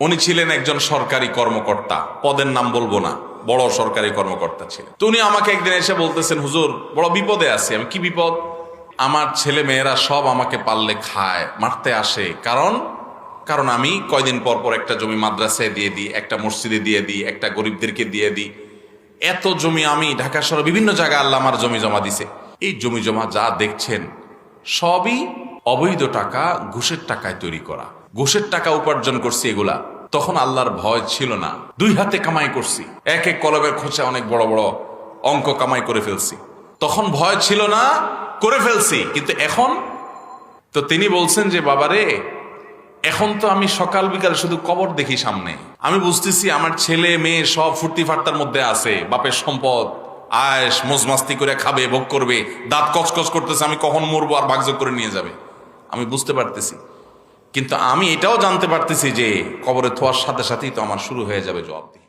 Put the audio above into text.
উনি ছিলেন একজন সরকারি কর্মকর্তা, পদের নাম বলবো না, বড় সরকারি কর্মকর্তা ছিলেন। তো উনি আমাকে একদিন এসে বলতেছেন, হুজুর বড় বিপদে আছি। আমি, কি বিপদ? আমার ছেলে মেয়েরা সব আমাকে পারলে খায়, মারতে আসে। কারণ আমি কয়দিন পর পর একটা জমি মাদ্রাসায় দিয়ে দিই, একটা মসজিদে দিয়ে দিই, একটা গরিবদেরকে দিয়ে দিই। এত জমি আমি ঢাকা শহরে বিভিন্ন জায়গায় আল্লাহ আমার জমি জমা দিছে। এই জমি জমা যা দেখছেন সবই অবৈধ টাকা, ঘুষের টাকায় তৈরি করা। ঘুষের টাকা উপার্জন করছি এগুলা। তখন আল্লাহর ভয় ছিল না, দুই হাতে কামাই করছি, এক এক কলমের খোঁচে অনেক বড় বড় অঙ্ক কামাই করে ফেলছি। তখন ভয় ছিল না, করে ফেলছি। কিন্তু এখন তো তিনি বলছেন যে বাবারে, এখন তো আমি সকাল বিকাল শুধু কবর দেখি সামনে। আমি বুঝতেছি আমার ছেলে মেয়ে সব ফুর্তি ফার্তার মধ্যে আছে, বাপের সম্পদ আয়েশ মোজমাস্তি করে খাবে, ভোগ করবে, দাঁত কচকচ করতেছে, আমি কখন মরবো আর ভাগযোগ করে নিয়ে যাবে। আমি বুঝতে পারতেছি, কিন্তু আমি এটাও জানতে পারতেছি যে কবরে থোয়ার সাথে সাথেই তো আমার শুরু হয়ে যাবে জবাবদিহি।